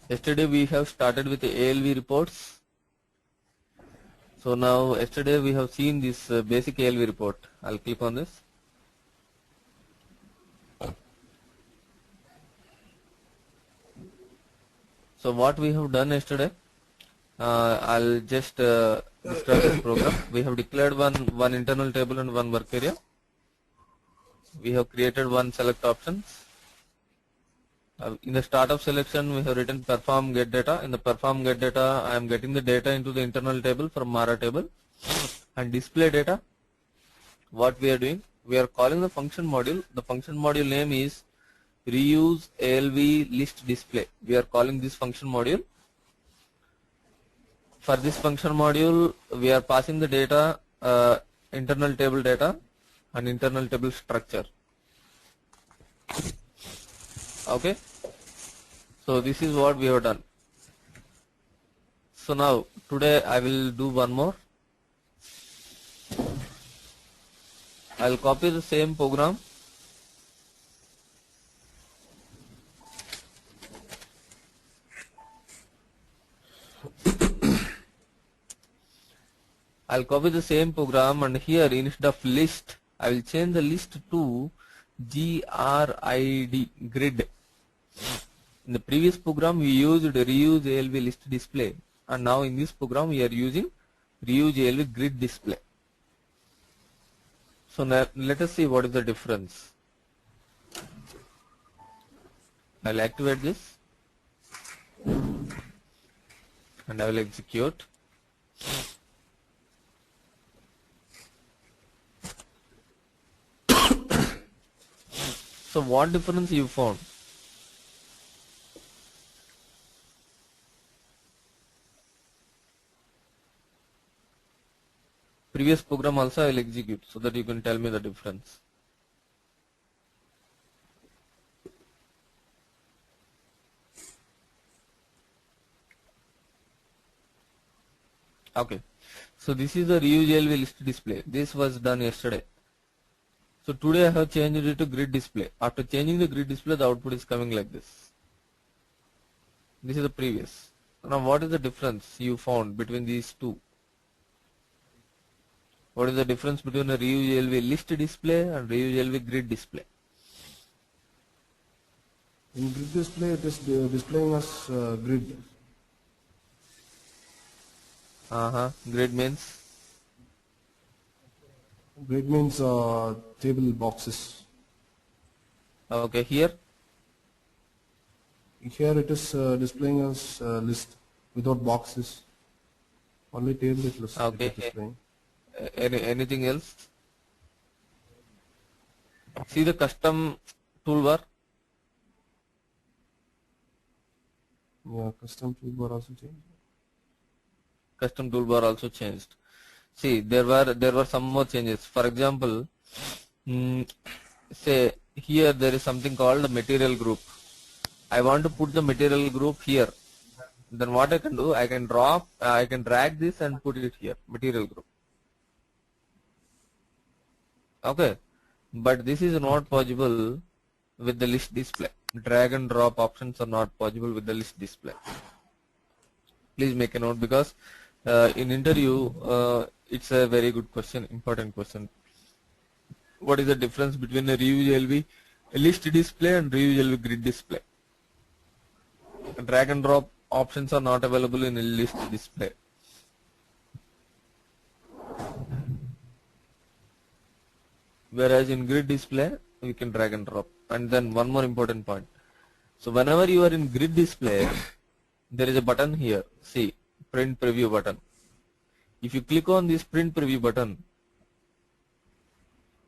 Yesterday we have started with the ALV reports. So now yesterday we have seen this basic ALV report. I'll click on this. So what we have done yesterday, I'll just describe this program. We have declared one internal table and one work area. We have created one select options. In the startup selection, we have written perform get data. In the perform get data, I am getting the data into the internal table from Mara table. And display data, what we are doing, we are calling the function module. The function module name is reuse ALV list display. We are calling this function module. For this function module, we are passing the data, internal table data and internal table structure. Okay, so this is what we have done. So now today I will do one more. I will copy the same program. I'll copy the same program, and here instead of list, I will change the list to grid. In the previous program we used reuse ALV list display, and now in this program we are using reuse ALV grid display. So now let us see what is the difference. I'll activate this and I will execute. So what difference you found? Previous program also I will execute so that you can tell me the difference. Okay, so this is the reuse ALV list display. This was done yesterday. So today I have changed it to grid display. After changing the grid display, the output is coming like this. This is the previous. Now what is the difference you found between these two? What is the difference between a reuse ALV list display and reuse ALV grid display? In grid display, it is displaying us grid. Grid means? Grid means table boxes. Okay, here? Here it is displaying us list without boxes. Only table it is displaying. Anything else? See the custom toolbar? Yeah, custom toolbar also changed. Custom toolbar also changed. See, there were some more changes. For example, say here there is something called the material group. I want to put the material group here. Then what I can do, I can drag this and put it here, material group. Okay, but this is not possible with the list display. Drag and drop options are not possible with the list display. Please make a note, because in interview it's a very good question, important question. What is the difference between a reuse ALV list display and reuse ALV grid display? Drag and drop options are not available in a list display. Whereas in grid display, you can drag and drop. And then one more important point. So whenever you are in grid display, there is a button here. See, print preview button. If you click on this print preview button,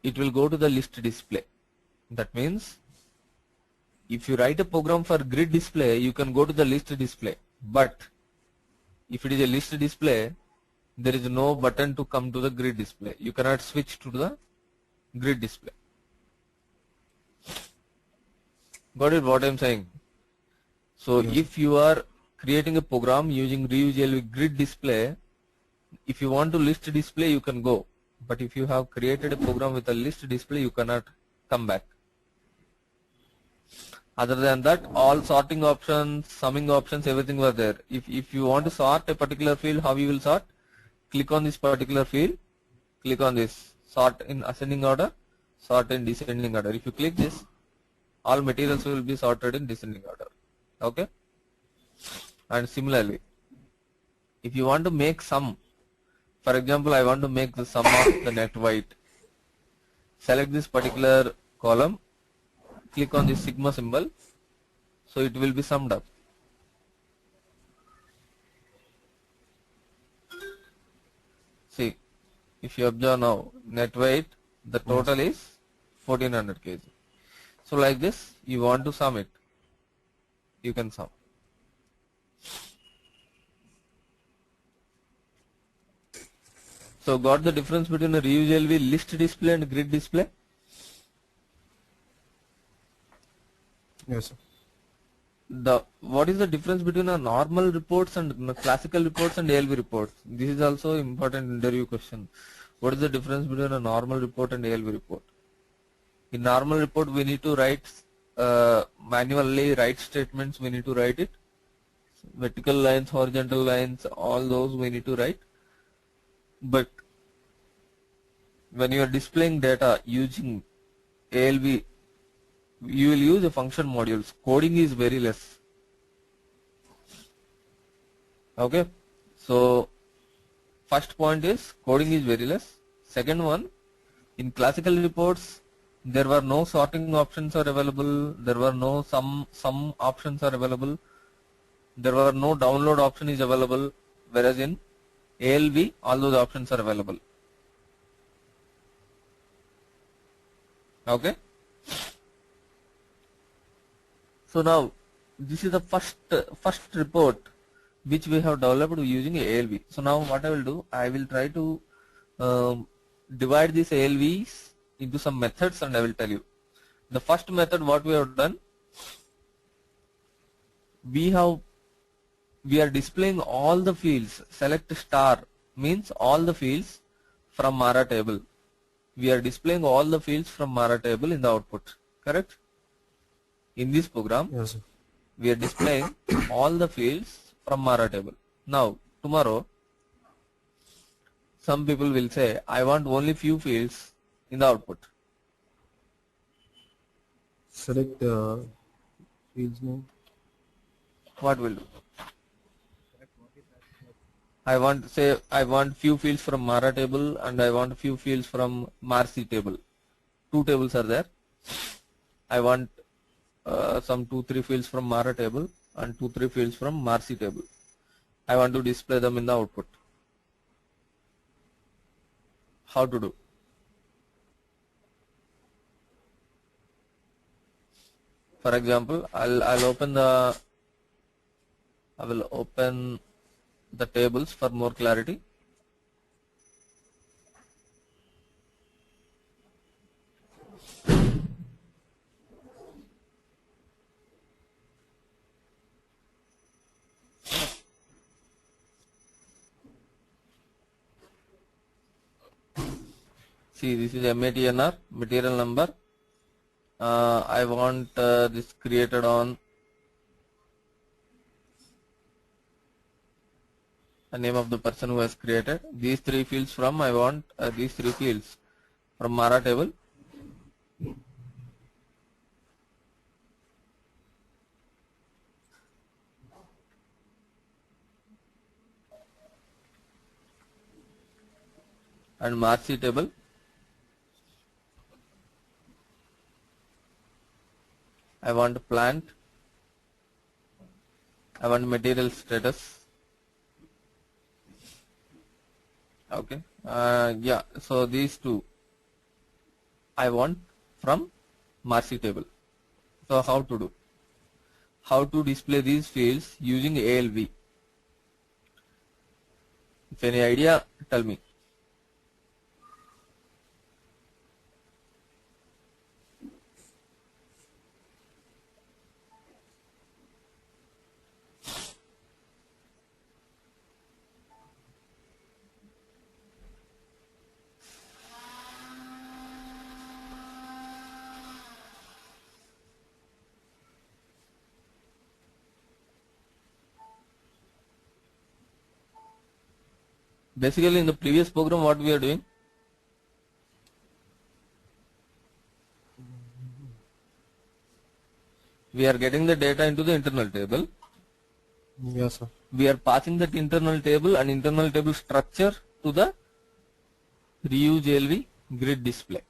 it will go to the list display. That means if you write a program for grid display, you can go to the list display. But if it is a list display, there is no button to come to the grid display. You cannot switch to the grid display. Got it what I am saying? So if you are creating a program using reuse ALV grid display, if you want to list display, you can go. But if you have created a program with a list display, you cannot come back. Other than that, all sorting options, summing options, everything was there. If you want to sort a particular field, how you will sort? Click on this particular field, click on this, sort in ascending order, sort in descending order. If you click this, all materials will be sorted in descending order. Okay. And similarly, if you want to make sum, for example, I want to make the sum of the net weight. Select this particular column, click on this sigma symbol, so it will be summed up. See, if you observe now, net weight, the total is 1400 kg. So like this, you want to sum it, you can sum. So got the difference between a reuse LV list display and grid display? Yes, sir. What is the difference between a normal reports and classical reports and ALV reports? This is also important interview question. What is the difference between a normal report and ALV report? In normal report, we need to write manually write statements. We need to write it. Vertical lines, horizontal lines, all those we need to write. But when you are displaying data using ALV, you will use the function modules. Coding is very less. Okay. So first point is coding is very less. Second one, in classical reports, there were no sorting options are available. There were no sum options are available. There were no download option is available. Whereas in ALV, all those options are available. Okay. So now this is the first report which we have developed using ALV. So now what I will do, I will try to divide these ALVs into some methods and I will tell you. The first method what we have done, we are displaying all the fields. Select star means all the fields from Mara table. We are displaying all the fields from Mara table in the output. Correct? In this program, Yes, sir. we are displaying all the fields from Mara table. Now, tomorrow, some people will say, I want only few fields in the output. Select the fields name. What will do? I want few fields from Mara table and I want few fields from Marcy table. Two tables are there. I want some 2-3 fields from Mara table and 2-3 fields from Marcy table. I want to display them in the output. How to do? For example, I will open the tables for more clarity. See, this is MATNR, material number. I want this created on the name of the person who has created. These 3 fields from, I want these 3 fields from Mara table. And Marcy table. I want plant. I want material status. Okay. Yeah. So these 2 I want from Marcy table. So how to do? How to display these fields using ALV? If any idea, tell me. Basically, in the previous program, what we are doing? We are getting the data into the internal table. Yes, sir. We are passing that internal table and internal table structure to the reuse LV grid display.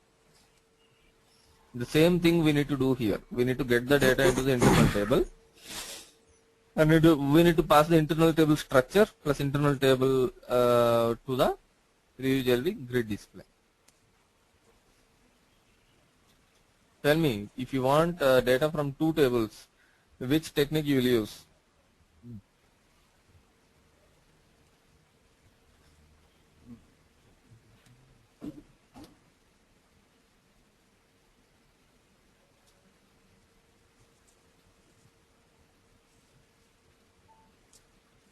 The same thing we need to do here. We need to get the data into the internal table, and we need to pass the internal table structure plus internal table to the reuse LV grid display. Tell me, if you want data from two tables, which technique you will use?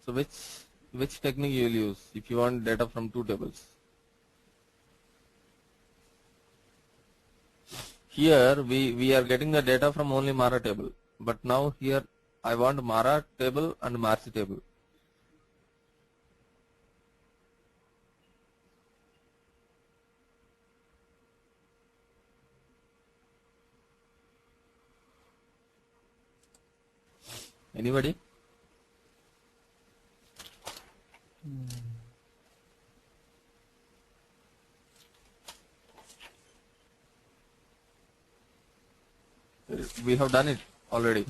So which technique you will use if you want data from two tables? Here we are getting the data from only Mara table, but now here I want Mara table and Marcy table. Anybody? We have done it already.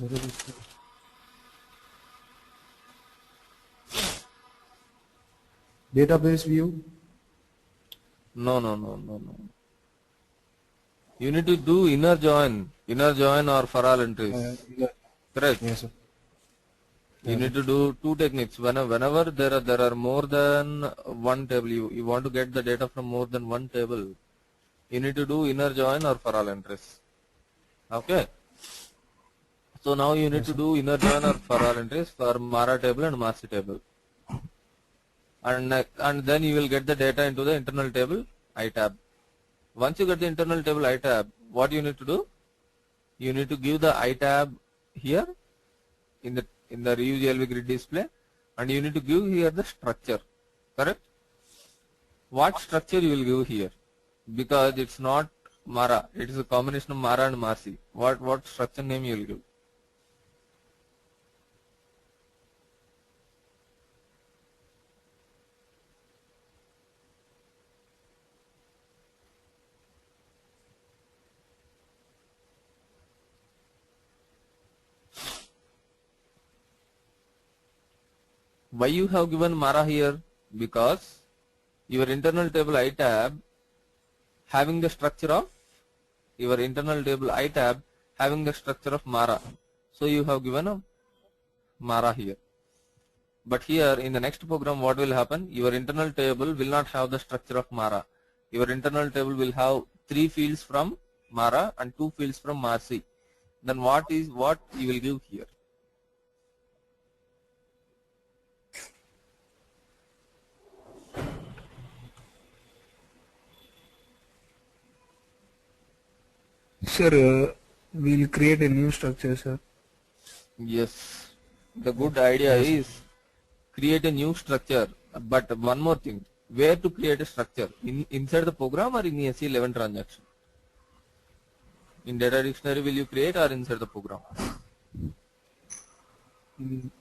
Database view. No. You need to do inner join or for all entries. Yeah. Correct. Yes, sir. You need to do two techniques. Whenever there are more than one table, you want to get the data from more than one table, you need to do inner join or for all entries. Okay. So now you need to do inner join or for all entries for Mara table and Marcy table, and then you will get the data into the internal table iTab. Once you get the internal table iTab, what you need to do? You need to give the iTab here in the reuse LV grid display, and you need to give here the structure. Correct? What structure you will give here? Because it's not Mara, it is a combination of Mara and Marcy. What structure name you will give? Why you have given Mara here? Because your internal table iTab having the structure of Mara. So you have given a Mara here. But here in the next program, what will happen? Your internal table will not have the structure of Mara. Your internal table will have 3 fields from Mara and 2 fields from Marcy. Then what you will give here? Sir, we'll create a new structure, sir. Yes, the good idea is create a new structure. But one more thing, where to create a structure? Inside the program or in the SE11 transaction? In data dictionary will you create or inside the program?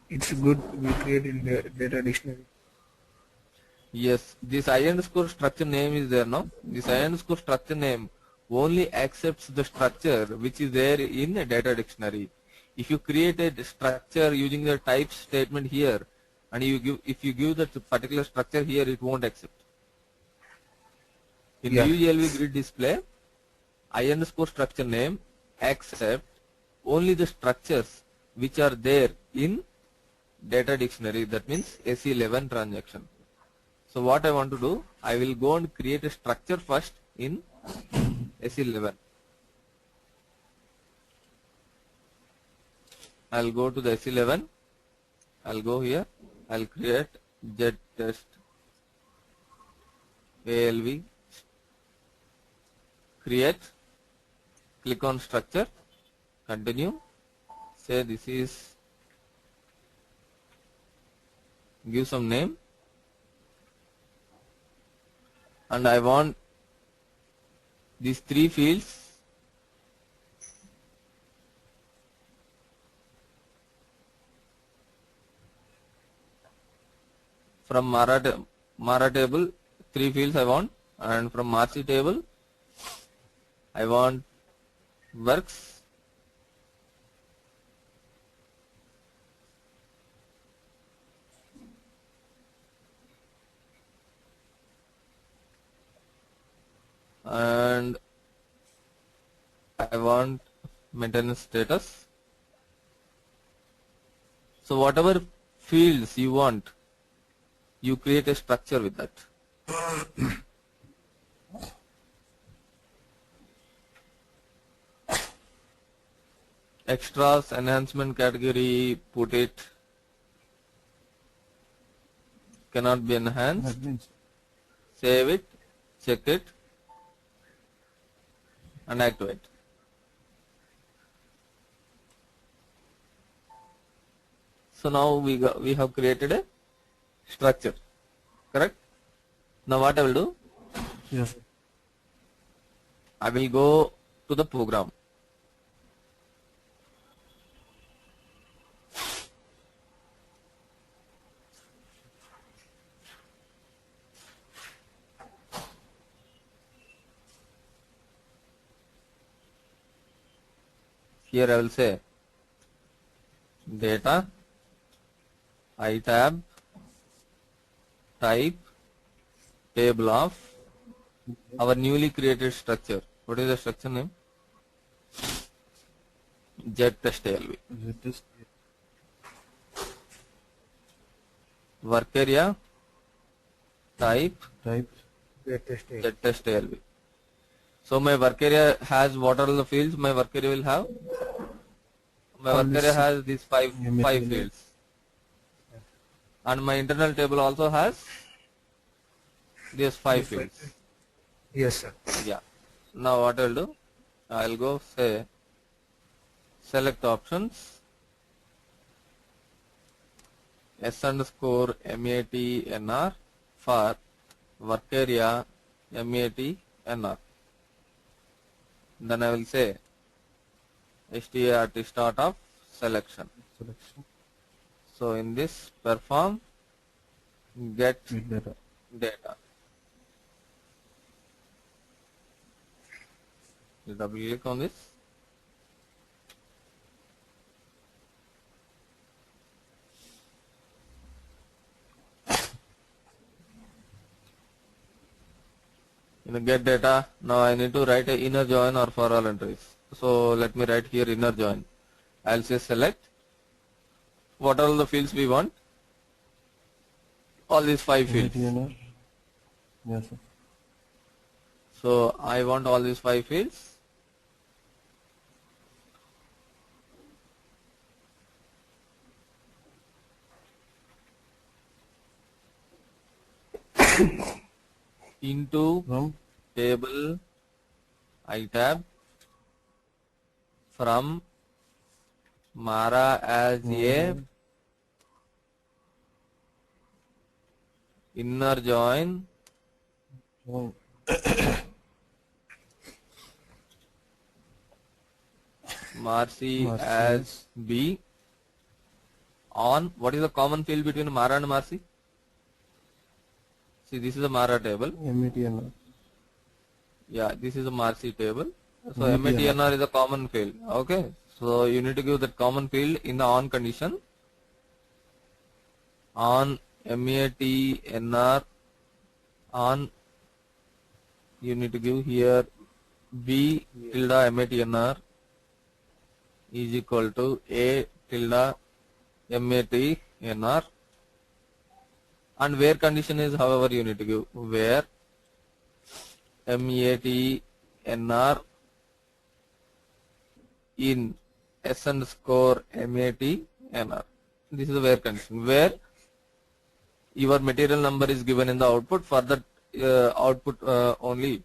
It's good we create in the data dictionary. Yes, this I underscore structure name is there now. This I underscore structure name only accepts the structure which is there in a data dictionary. If you create a structure using the type statement here, and if you give that particular structure here, it won't accept. In ULV grid display, I underscore structure name accept only the structures which are there in data dictionary. That means SE11 transaction. So what I want to do, I will go and create a structure first in SE11. I'll go to the SE11. I'll go here. I'll create Z test ALV. Create. Click on structure. Continue. Say this is. Give some name. and I want these three fields from Mara table, three fields I want, and from Marcy table I want works, and I want maintenance status. So whatever fields you want, you create a structure with that. Extras, enhancement category, put it, cannot be enhanced, That means save it, check it, and activate. So now we have created a structure, correct? Now what I will do, yes. I will go to the program. Here I will say data, iTab, type, table of our newly created structure. What is the structure name? ZTestALV. It is Work area, type, type. ZTestALV. So my work area has what are the fields my work area will have? My All work area this- has these five Yeah, fields. And my internal table also has these five fields. Yes, sir. Yeah. Now what I'll do? I'll go say select options, S_MATNR for work area MATNR. Then I will say start start of selection. Selection. So in this perform get With data. data. You double click on this. In the get data, now I need to write a inner join or for all entries. So let me write here inner join. I'll say select. What are all the fields we want? All these five fields. MATNR. Yes, sir. So I want all these five fields. Into From table iTab from Mara as a inner join from Marcy Marcy as B on what is the common field between Mara and Marcy? See, this is a Mara table. MATNR. Yeah, this is a Marcy table. So MATNR. MATNR is a common field. Okay. So you need to give that common field in the on condition. On MATNR on you need to give here B tilde MATNR is equal to A tilde MATNR, and where condition is however you need to give where MATNR in S_MATNR. This is a where condition where your material number is given in the output. For that output only,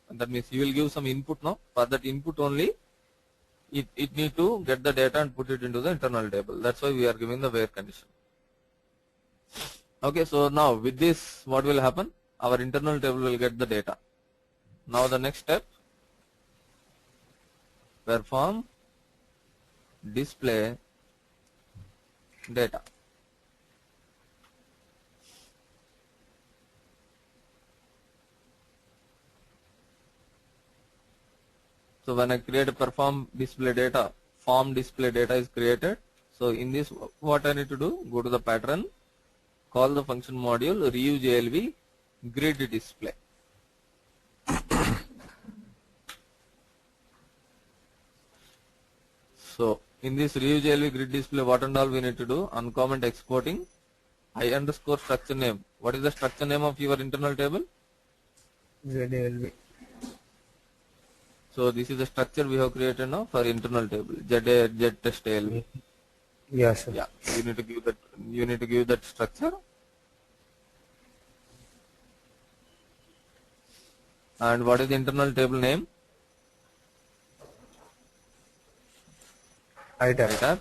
that means you will give some input now. For that input only, it need to get the data and put it into the internal table. That's why we are giving the where condition. Okay, so now with this what will happen? our internal table will get the data. Now the next step, perform display data. So when I create a perform display data, form display data is created. So in this, what I need to do, go to the pattern, call the function module reuse grid display. So in this reuse grid display, what and all we need to do, uncomment exporting I underscore structure name. What is the structure name of your internal table? ZALV. So this is the structure we have created now for internal table, Z test ALV. Yes, sir. Yeah, you need to give that. You need to give that structure. And what is the internal table name? ITAB. ITAB.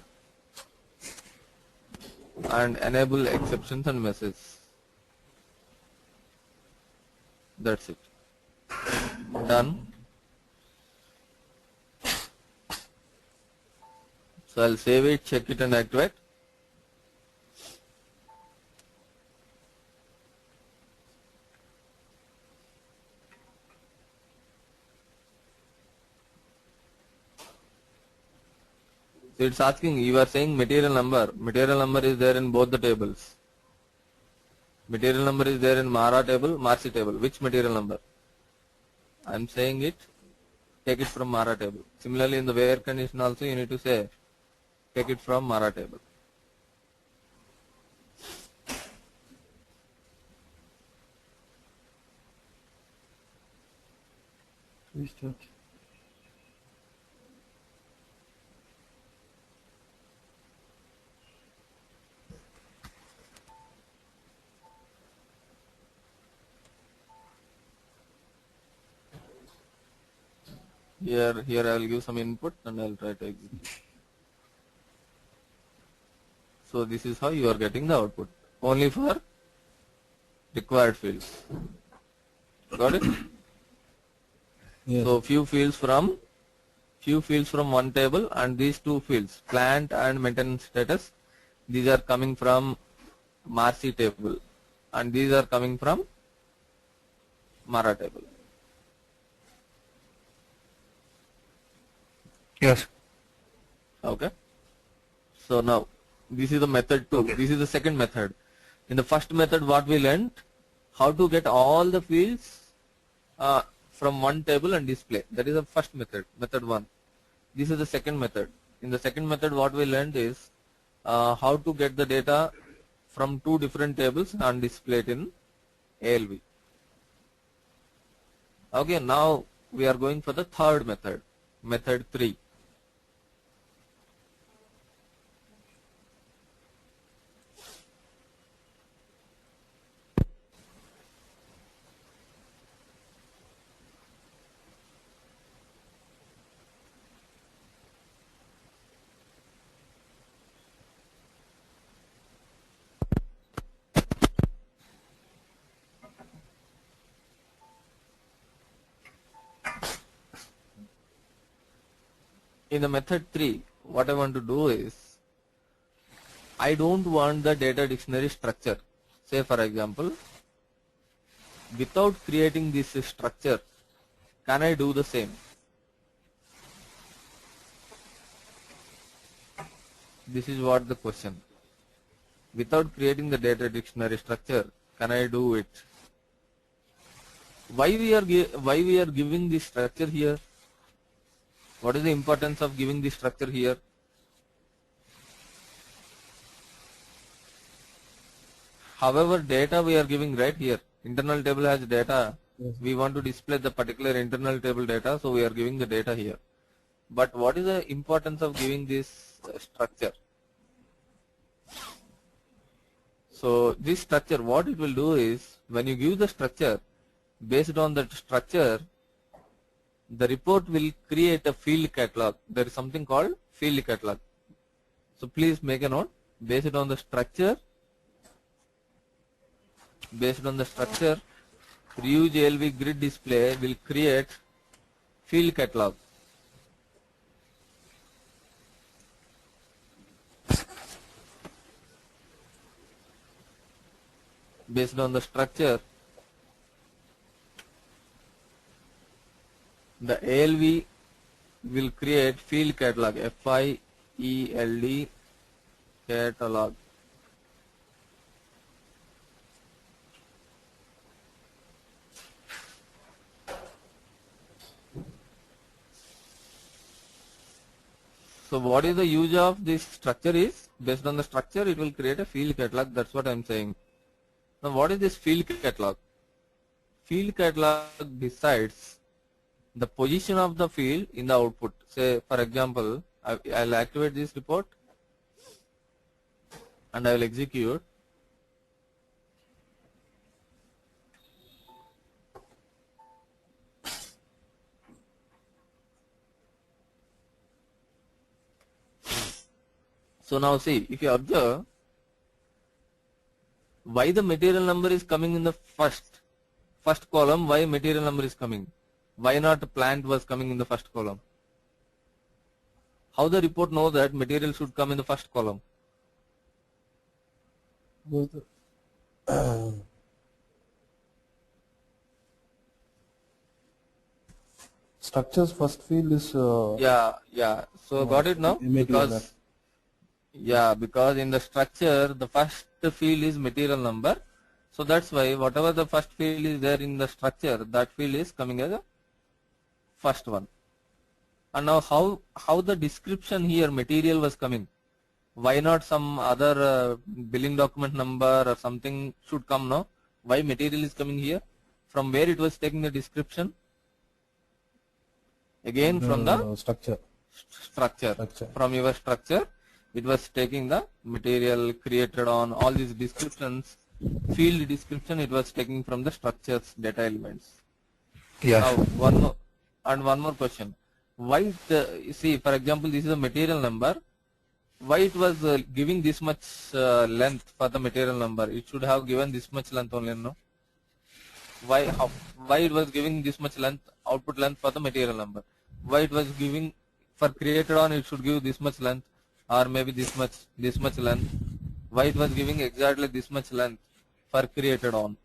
And enable exceptions and messages. That's it. Done. So I'll save it, check it and activate. So it's asking, you are saying material number. Material number is there in both the tables. Material number is there in Mara table, Marcy table. Which material number? I'm saying it, take it from Mara table. Similarly in the where condition also you need to say, take it from Mara table. Restart. Here I will give some input and I will try to execute. So this is how you are getting the output. Only for required fields. Got it? Yes. So few fields from one table, and these two fields, plant and maintenance status, these are coming from Marcy table, and these are coming from Mara table. Yes. Okay. So now this is the method 2. This is the second method. In the first method, what we learned, how to get all the fields from one table and display. That is the first method, method 1. This is the second method. In the second method, what we learned is how to get the data from two different tables and display it in ALV. Okay, now we are going for the third method, method 3. In the method 3, what I want to do is, I don't want the data dictionary structure. Say for example, without creating this structure, can I do the same? This is what the question. Without creating the data dictionary structure, can I do it? Why we are giving this structure here? What is the importance of giving this structure here? However, data we are giving right here. Internal table has data. Yes. We want to display the particular internal table data, so we are giving the data here. But what is the importance of giving this structure? So this structure, what it will do is, when you give the structure, based on that structure, the report will create a field catalog. There is something called field catalog. So please make a note. Based on the structure, reuse ALV grid display will create field catalog. Based on the structure, the ALV will create field catalog, FIELD catalog. So what is the use of this structure is, based on the structure it will create a field catalog, that's what I am saying. Now what is this field catalog? Field catalog decides the position of the field in the output. Say for example, I'll activate this report and I will execute. So now see, if you observe, why the material number is coming in the first column, why material number is coming? Why not plant was coming in the first column? How the report know that material should come in the first column? Structures first field is Yeah. So got it now? material Because in the structure the first field is material number. So that's why whatever the first field is there in the structure, that field is coming as a first one. And now how the description here material was coming? Why not some other billing document number or something should come now? Why material is coming here? From where it was taking the description? Again from the structure. From your structure it was taking the material created on all these descriptions, field description it was taking from the structures data elements. Yeah. Now one more question. Why see for example this is a material number, why it was giving this much length for the material number? It should have given this much length only, no? Why it was giving this much length, output length for the material number? Why it was giving for created on it should give this much length or maybe this much length? Why it was giving exactly this much length for created on?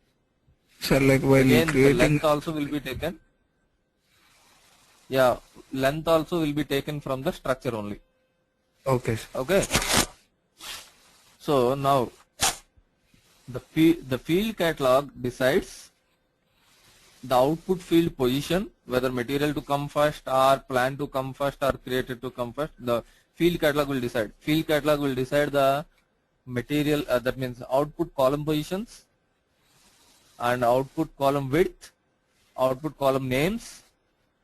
So like while Again the creating, length also will be taken. Yeah, length also will be taken from the structure only. okay. Okay. So now the field catalog decides the output field position, whether material to come first or plant to come first or created to come first. The field catalog will decide. Field catalog will decide the material, that means output column positions and output column width, output column names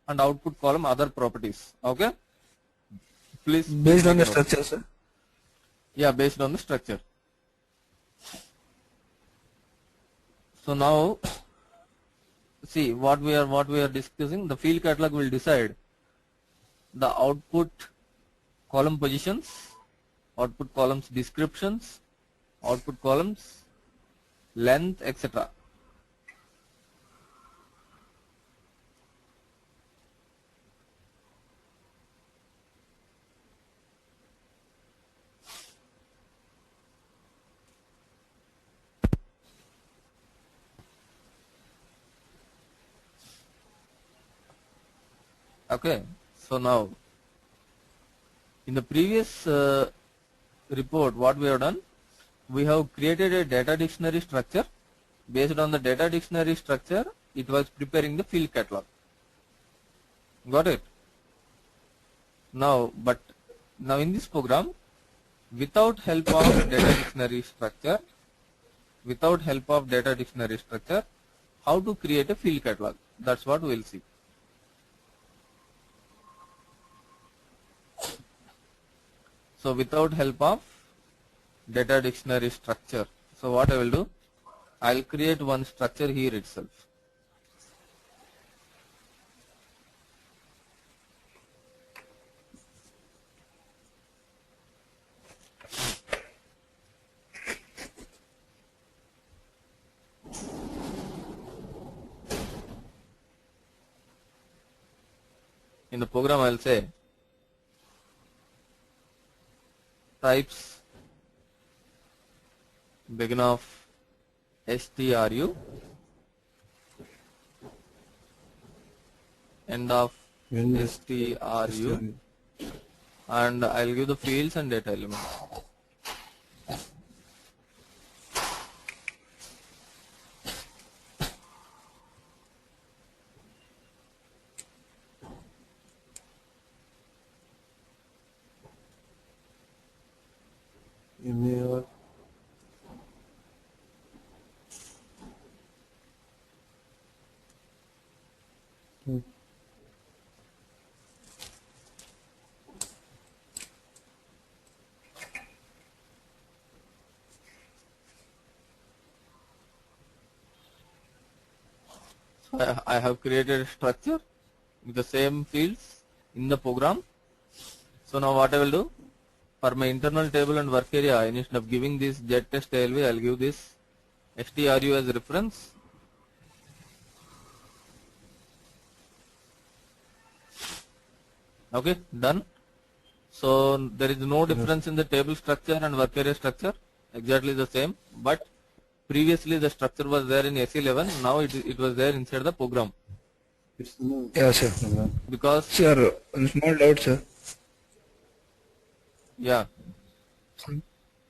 and output column other properties. Okay. Please. Based on the structure, sir. Yeah, based on the structure. So now see what we are discussing. The field catalog will decide the output column positions, output columns descriptions, output columns length, etc. Okay, so now in the previous report what we have done, we have created a data dictionary structure. Based on the data dictionary structure it was preparing the field catalog. Got it? Now in this program, without help of data dictionary structure, how to create a field catalog, that's what we will see. So without help of data dictionary structure, so what I will do, I will create one structure here itself. In the program, I'll say types begin of stru, end of End of stru, and I'll give the fields and data elements. MAR. So I have created a structure with the same fields in the program. So now what I will do, for my internal table and work area, instead of giving this get test ALV, I'll give this stru as reference. Okay, done. So there is no difference in the table structure and work area structure, exactly the same, but previously the structure was there in SE11, now it was there inside the program. It's no Yeah, sir. Because, Sir, one small doubt, sir. yeah,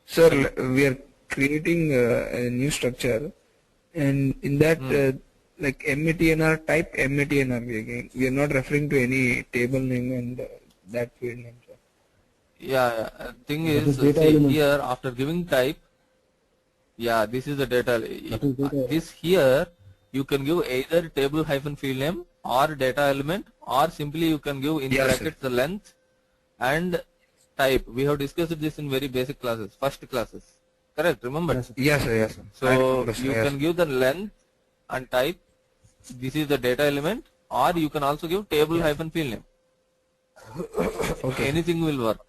Sir, we are creating a new structure, and in that, like MATNR, type MATNR we are not referring to any table name and that field name, sir. yeah, thing That is, is data see element. here after giving type, yeah, this is the data. That is data. This here, you can give either table hyphen field name or data element, or simply you can give in Yes, sir. brackets the length and type. We have discussed this in very basic classes, first classes. Correct, remember? Yes, sir. Yes, sir, yes, sir. So Yes, you yes. can give the length and type. This is the data element, or you can also give table hyphen field name. Okay. Anything will work.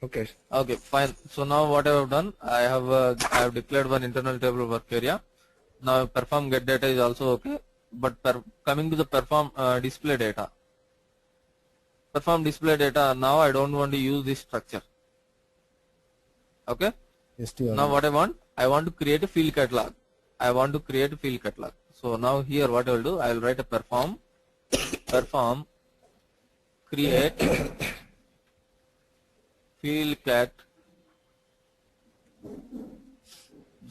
Okay, sir. Okay, fine. So now what I have done, I have declared one internal table work area. Now perform get data is also okay, but coming to the perform display data. Perform display data. Now I don't want to use this structure. Okay. STR. Now what I want to create a field catalog. I want to create a field catalog. So now here what I will do, I will write a perform create field cat.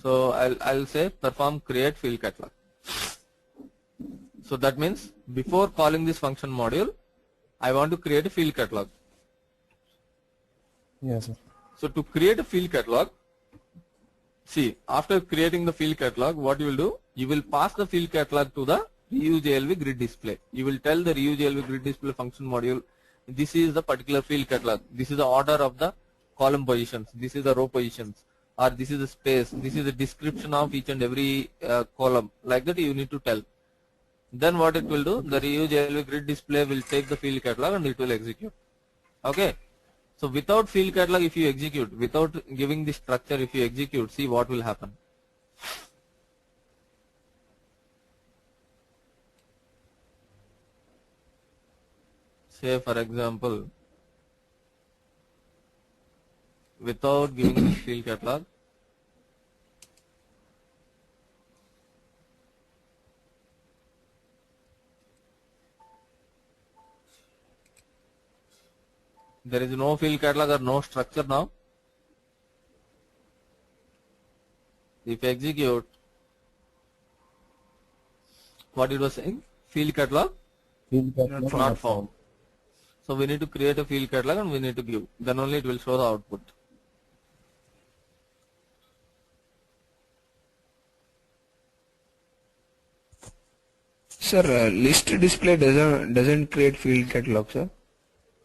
So I'll say perform create field catalog. So that means before calling this function module, I want to create a field catalog. Yes, sir. So to create a field catalog, see, after creating the field catalog, what you will do, you will pass the field catalog to the reuse grid display. You will tell the reuse grid display function module, this is the particular field catalog. This is the order of the column positions. This is the row positions, or this is the space. This is the description of each and every column. Like that, you need to tell. Then what it will do, the reuse grid display will take the field catalog and it will execute. Okay. So without field catalog, if you execute, without giving the structure, if you execute, see what will happen. Say for example, without giving the field catalog, there is no field catalog or no structure now. If execute, what it was saying, field catalog Field catalog not found. So we need to create a field catalog and we need to give. Then only it will show the output. Sir, list display doesn't create field catalog, sir.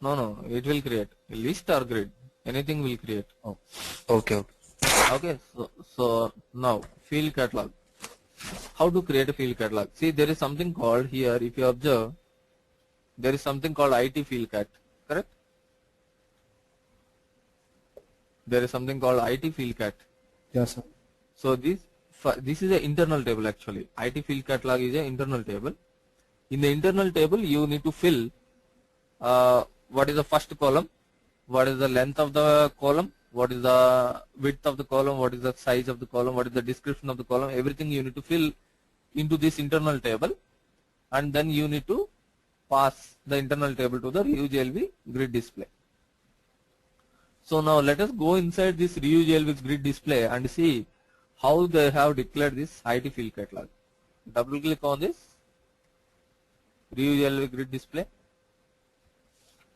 No, it will create list or grid. Anything will create. Okay. Okay, so now field catalog. How to create a field catalog? See, there is something called here. If you observe, there is something called IT field cat. Correct? There is something called IT field cat. Yes, sir. So this is an internal table actually. IT field catalog is an internal table. In the internal table, you need to fill what is the first column, what is the length of the column, what is the width of the column, what is the size of the column, what is the description of the column, everything you need to fill into this internal table, and then you need to pass the internal table to the ReuGLV grid display. So now let us go inside this ReuGLV grid display and see how they have declared this IT field catalog. Double click on this ReuGLV grid display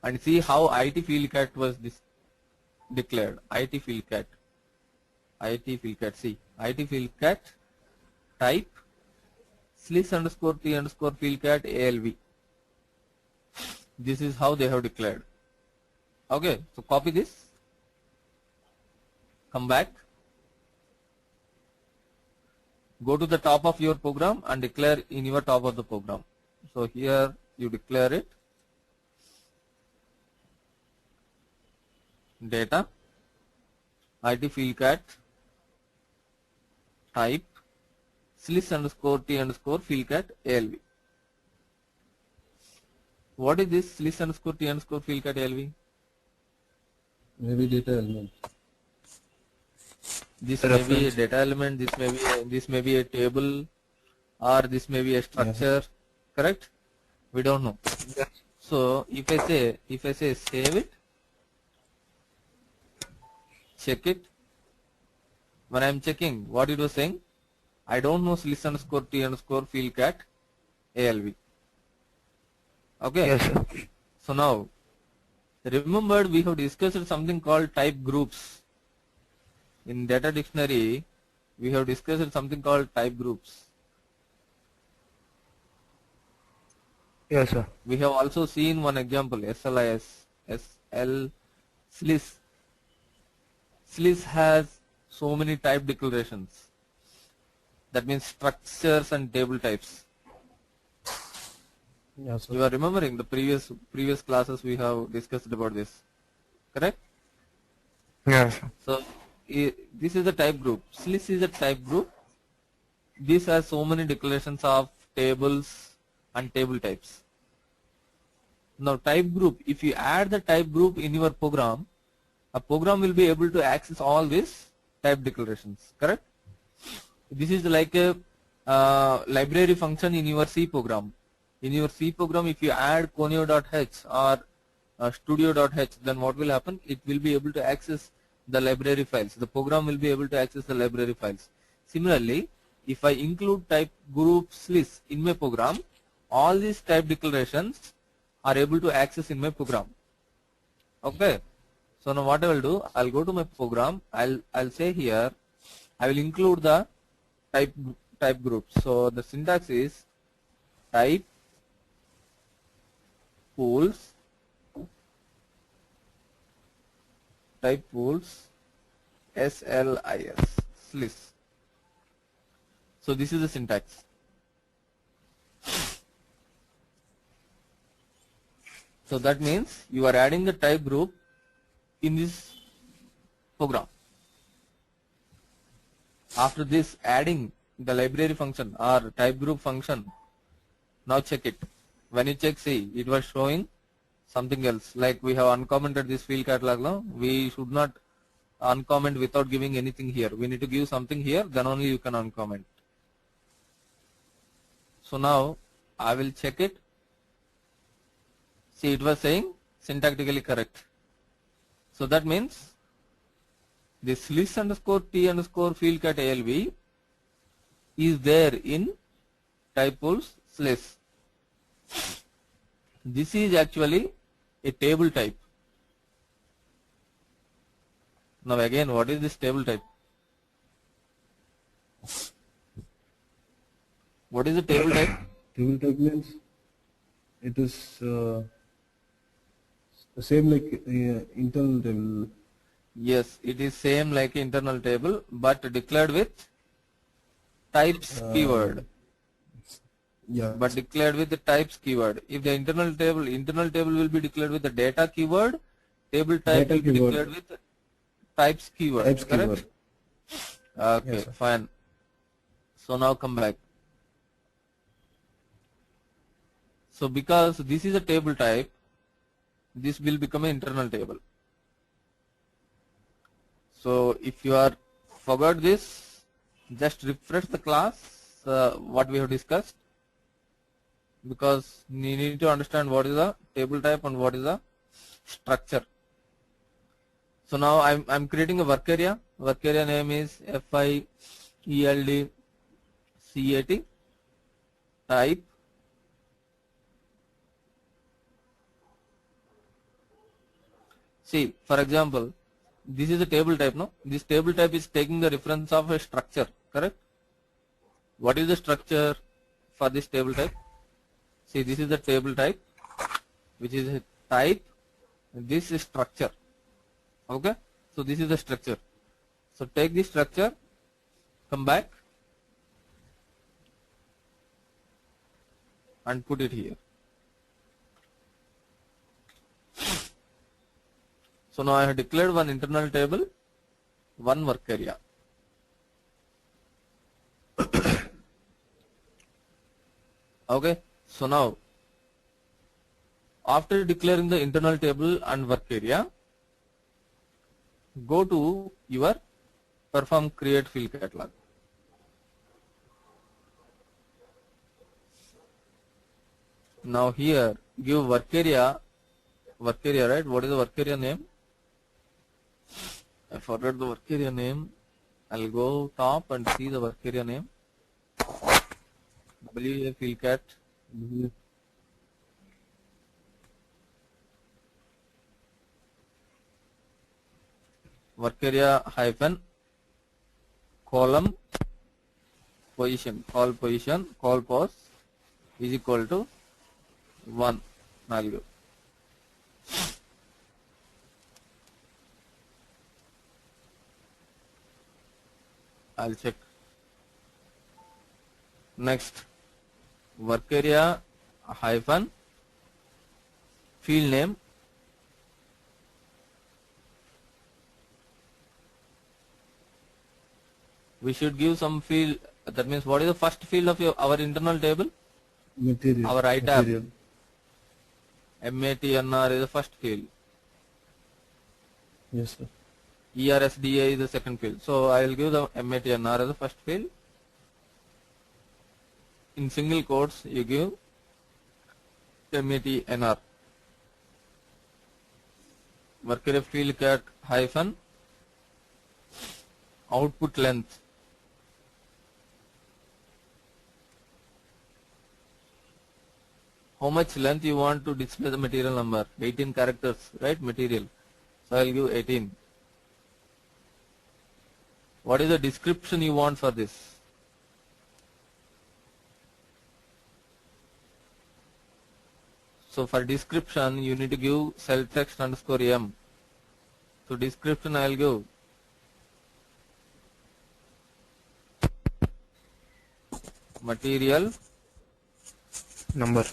and see how IT field cat was declared. IT field cat, see IT field cat type slis_t_ field cat ALV. This is how they have declared. Okay, so copy this, come back, go to the top of your program and declare in your top of the program. So here you declare it, data IT field cat type slis_t_ field cat ALV. What is this slis_t_ field cat ALV? Maybe data element. This may be a data element, this may be a table, or this may be a structure. Correct? We don't know. Yes. So if I say save it, check it. When I am checking, what it was saying, I don't know slis_t_ field cat ALV. Okay. Yes, sir. So now, remember we have discussed something called type groups. In data dictionary, we have discussed something called type groups. Yes, sir. We have also seen one example, SLIS, SLIS. SLIS has so many type declarations. That means structures and table types. Yes, sir. You are remembering the previous classes we have discussed about this, correct? Yes, sir. So this is a type group. SLIS is a type group. This has so many declarations of tables and table types. Now type group, if you add the type group in your program, a program will be able to access all these type declarations, correct? This is like a library function in your C program. In your C program, if you add conio.h or studio.h, then what will happen? It will be able to access the library files. The program will be able to access the library files. Similarly, if I include type group SLIS in my program, all these type declarations are able to access in my program. Okay. So now what I will do, I'll go to my program. I'll say here, I will include the type group. So the syntax is type pools SLIS. So this is the syntax. So that means you are adding the type group in this program. After this, adding the library function or type group function, now check it. When you check, see, it was showing something else. Like we have uncommented this field catalog now. We should not uncomment without giving anything here. We need to give something here, then only you can uncomment. So now I will check it. See, it was saying syntactically correct. So that means this slis_t_ field cat ALV is there in type pools SLIS. This is actually a table type. Now again, what is this table type? What is the table type? Table type means it is the same like internal table. Yes, it is same like internal table, but declared with types keyword. Yeah. But declared with the types keyword. If the internal table will be declared with the data keyword, table type Data will be keyword. declared with types keyword. Types correct? keyword. Okay, Yes, sir. fine. So now come back. So because this is a table type, this will become an internal table. So if you are forgot this, just refresh the class what we have discussed, because you need to understand what is the table type and what is the structure. So now I'm creating a work area. Work area name is FIELD CAT. Type see, for example, this is a table type. No, this table type is taking the reference of a structure, correct? What is the structure for this table type? See, this is the table type, which is a type. This is structure. Okay, so this is the structure. So take this structure, come back and put it here. So now I have declared one internal table, one work area. Okay, so now after declaring the internal table and work area, go to your perform create field catalog. Now here give work area, right? What is the work area name? I forgot the work area name. I'll go top and see the work area name. WA field cat. Work area hyphen column position, call pos is equal to 1 value. I'll check. Next, work area hyphen field name we should give some field. That means what is the first field of our internal table? Material. Our I tab. Material. MATNR is the first field. Yes, sir. ERSDA is the second field. So I will give the MATNR as the first field. In single quotes, you give MATNR. Work area field cat hyphen output length. How much length you want to display the material number? 18 characters, right? Material. So I will give 18. What is the description you want for this? So for description, you need to give cell text underscore M. So description I will give material Number.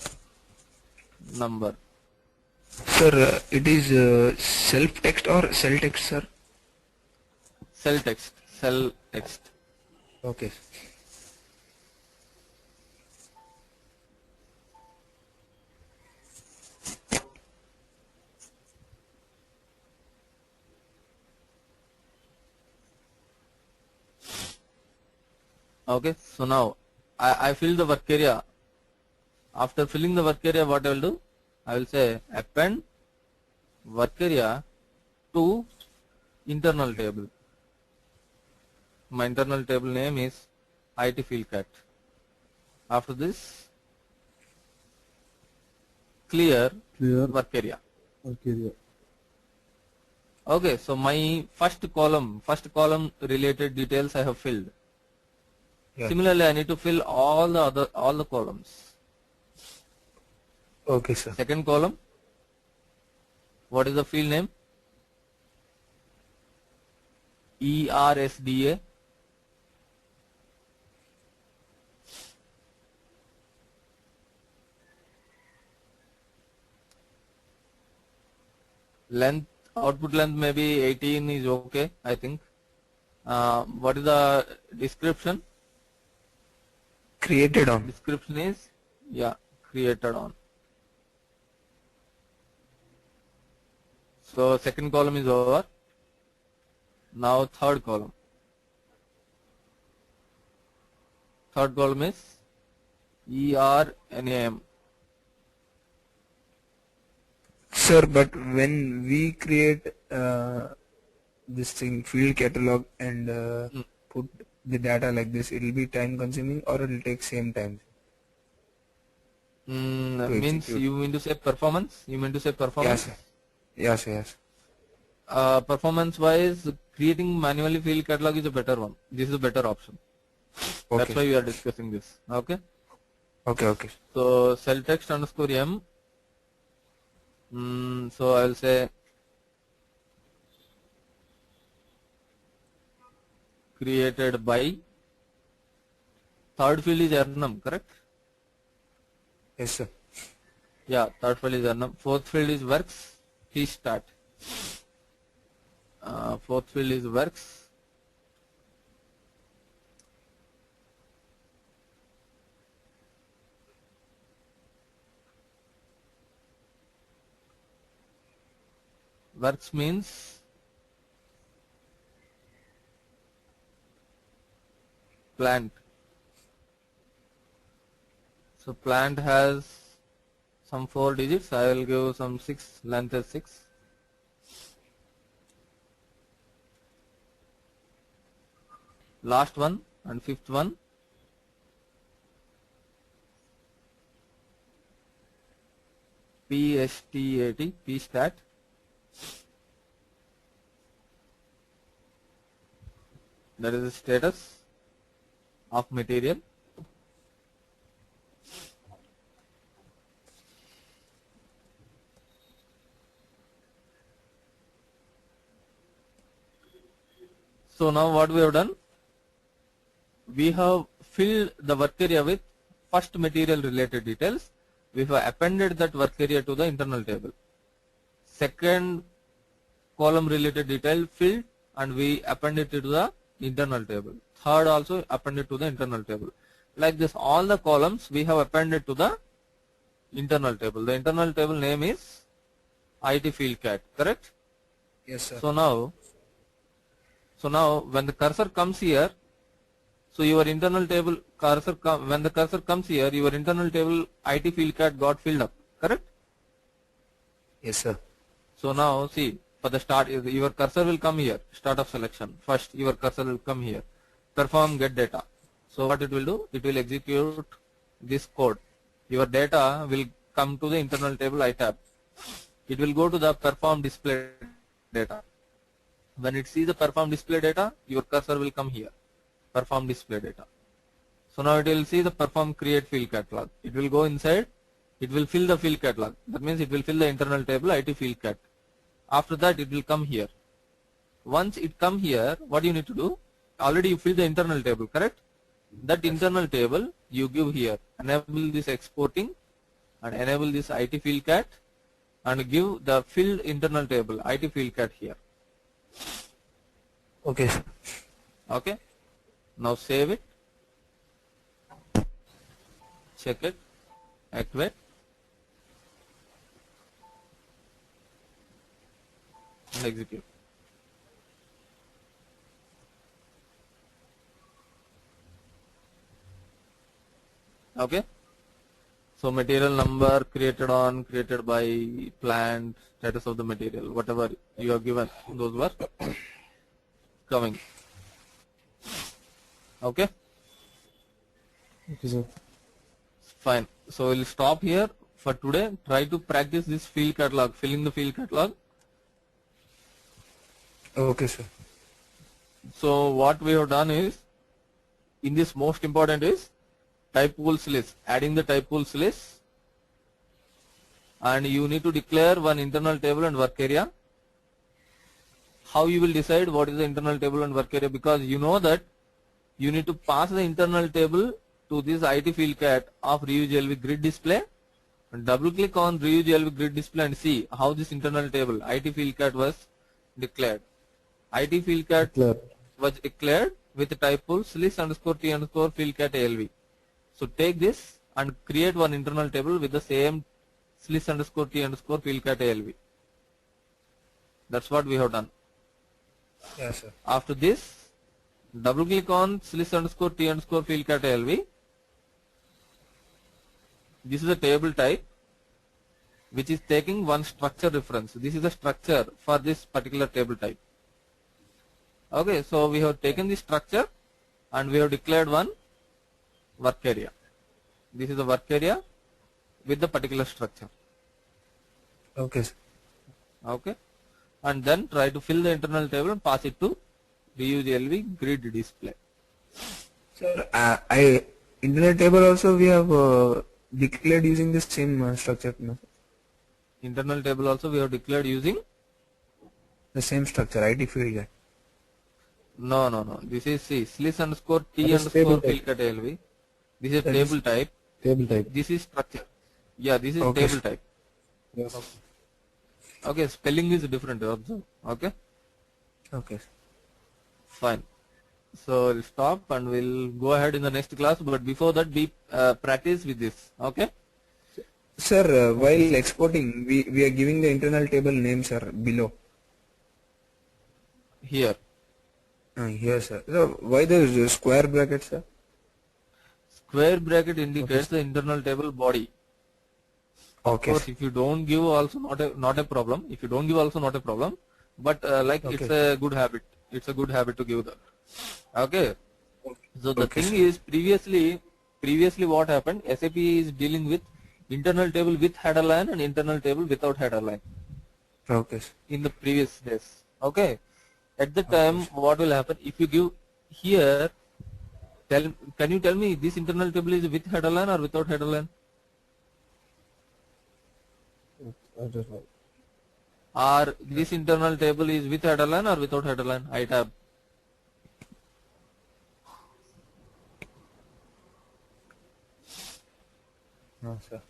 Sir, it is self text or cell text, sir? Cell text. Okay. Okay, so now I fill the work area. After filling the work area, what I will do? I will say append work area to internal table. My internal table name is IT field cat. After this, clear work area. Okay. Okay, so my first column related details I have filled. Yeah. Similarly, I need to fill all the columns. Okay, sir. Second column, what is the field name? ERSDA. Length, output length maybe 18 is okay, I think. What is the description? Created on. Description is, yeah, created on. So second column is over. Now third column. Third column is ERNAM. Sir, but when we create this thing field catalog and put the data like this, it will be time consuming or it will take same time? Means execute. you mean to say performance? You mean to say performance? Yes, sir. Yes. Performance wise, creating manually field catalog is a better one. This is a better option. That's Okay. why we are discussing this. Okay. Okay. So cell text underscore m. So I will say created by. Third field is Ernum, correct? Yes, sir. Yeah, third field is Ernum. Fourth field is works. Please start. Fourth field is works. Works means plant. So plant has some 4 digits. I will give some 6, length is 6. Last one and fifth one. PSTAT, PSTAT. That is the status of material. So now what we have done, we have filled the work area with first material related details. We have appended that work area to the internal table. Second column related detail filled and we appended it to the internal table. Third also appended to the internal table. Like this, all the columns we have appended to the internal table. The internal table name is IT field cat, correct? Yes, sir. So now when the cursor comes here, so your internal table cursor when the cursor comes here, your internal table IT field cat got filled up, correct? Yes, sir. So now see, for the start, your cursor will come here, start of selection. First your cursor will come here, perform get data. So what it will do? It will execute this code. Your data will come to the internal table ITab. It will go to the perform display data. When it sees the perform display data, your cursor will come here, perform display data. So now it will see the perform create field catalog. It will go inside, it will fill the field catalog. That means it will fill the internal table IT field cat. After that it will come here. Once it come here, what you need to do? Already you fill the internal table, correct? That internal table you give here. Enable this exporting and enable this IT field cat and give the filled internal table IT field cat here. Okay, sir. Okay. Now save it. Check it. Activate. And execute. Okay. So material number created on, created by, plant, status of the material, whatever you have given, those were coming. Okay. Okay, sir. Fine. So we'll stop here for today. Try to practice this field catalog, filling the field catalog. Okay, sir. So what we have done is, in this most important is type pools list, adding the type pools list, and you need to declare one internal table and work area. How you will decide what is the internal table and work area? Because you know that you need to pass the internal table to this IT field cat of ReuGLV grid display, and double click on ReuGLV grid display and see how this internal table IT field cat was declared. IT field cat Clear. was declared with the type pools list underscore t underscore field cat ALV. So take this and create one internal table with the same list underscore t underscore field cat ALV. That's what we have done. Yes, sir. After this, double click on list underscore t underscore field cat LV. This is a table type which is taking one structure reference. This is the structure for this particular table type. Okay, so we have taken this structure and we have declared one work area. This is the work area with the particular structure. Okay, sir. Okay, and then try to fill the internal table and pass it to reuse LV grid display. Sir, I internet table also we have declared using the same structure. No? Internal table also we have declared using. The same structure, ID field cat. No. This is slice underscore t That is underscore table field cat LV. This is That table is type. Table type. This is structure. Yeah, this is Okay. table type. Yes. Okay, spelling is different. Observe. Okay, Okay. fine. So we'll stop and we'll go ahead in the next class. But before that, be practice with this. Okay. Sir, while exporting, we are giving the internal table name, sir, below. Here, Here, sir. So, why the square bracket, sir? square bracket indicates the internal table body. Of Okay. course, if you don't give, also not a problem. If you don't give, also not a problem. But it's a good habit. It's a good habit to give that. Okay. So the Okay, thing sir. is, previously what happened? SAP is dealing with internal table with header line and internal table without header line Okay, sir. in the previous days. Okay. At the time, what will happen if you give here? Can you tell me this internal table is with header line or without header line? I just know. Or this internal table is with header line or without header line? I tab. No, sir.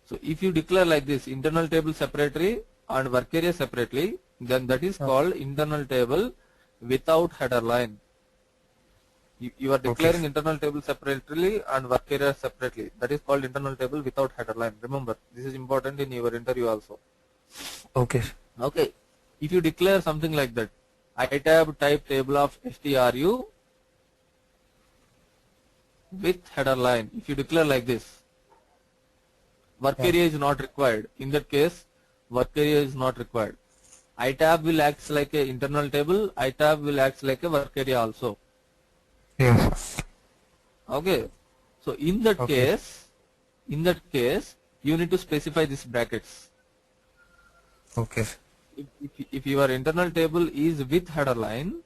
So if you declare like this, internal table separately and work area separately, then that is called internal table without header line. You are declaring internal table separately and work area separately. That is called internal table without header line. Remember, this is important in your interview also. Okay, sir. Okay. If you declare something like that, itab type table of stru with header line. If you declare like this, work area is not required. In that case, work area is not required. itab will act like a internal table. itab will act like a work area also. Yes. Okay. So in that case, you need to specify these brackets. Okay, sir. If your internal table is with header line,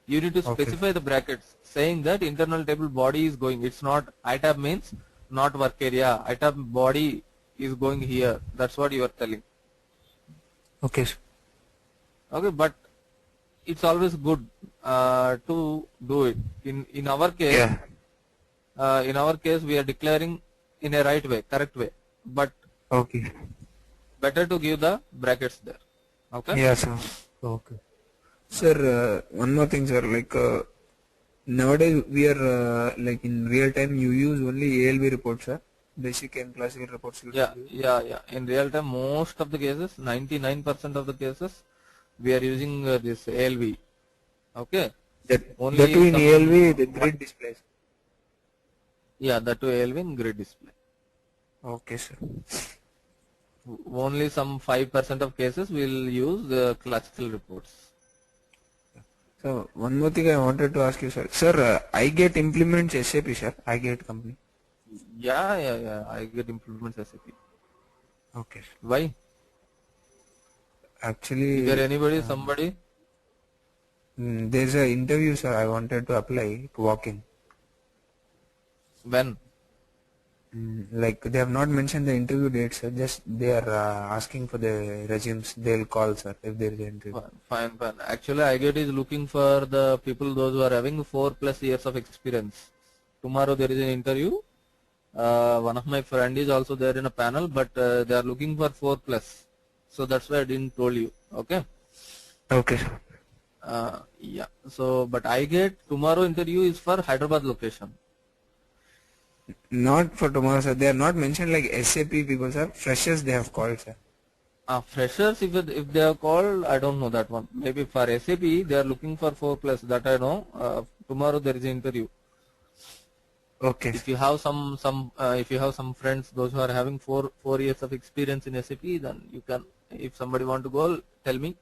you need to specify the brackets saying that internal table body is going. It's not itab means not work area. Itab body is going here. That's what you are telling. Okay, sir. Okay, but it's always good to do it. In our case, we are declaring in a right way, correct way. But Okay. better to give the brackets there. Okay. Yeah, sir. Okay. Sir, one more thing, sir. Like nowadays we are like in real time. You use only ALB reports, sir. Basic and classical reports. You Yeah. In real time, most of the cases, 99% of the cases, we are using this ALV. Okay. That Only too in some- ALB the grid displays. Yeah, that to ALV in grid display. Okay, sir. Only some 5% of cases will use the classical reports. So one more thing I wanted to ask you, sir. Sir, iGate implements SAP, sir. iGate company. Yeah. I get improvements SAP. Okay, sir. Why? Actually, Is there anybody, somebody? there's an interview, sir. I wanted to apply to walk in. When? Like they have not mentioned the interview date, sir. Just they are asking for the resumes. They'll call, sir, if there is an interview. Fine. Actually, iGate is looking for the people, those who are having 4+ years of experience. Tomorrow there is an interview. One of my friend is also there in a panel, but they are looking for 4+. So that's why I didn't told you. Okay. Okay, sir. Yeah. So, but iGate tomorrow interview is for Hyderabad location. Not for tomorrow, sir. They are not mentioned like SAP people, sir. Freshers they have called, sir. Freshers, if they are called, I don't know that one. Maybe for SAP, they are looking for 4+. That I know. Tomorrow there is an interview. Okay. If you have if you have some friends, those who are having 4 years of experience in SAP, then you can. If somebody want to go, tell me.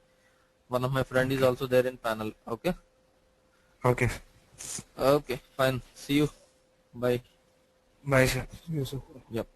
One of my friend is also there in panel. Okay. Okay. Okay. Fine. See you. Bye. Bye, sir. Yes, sir. Yep.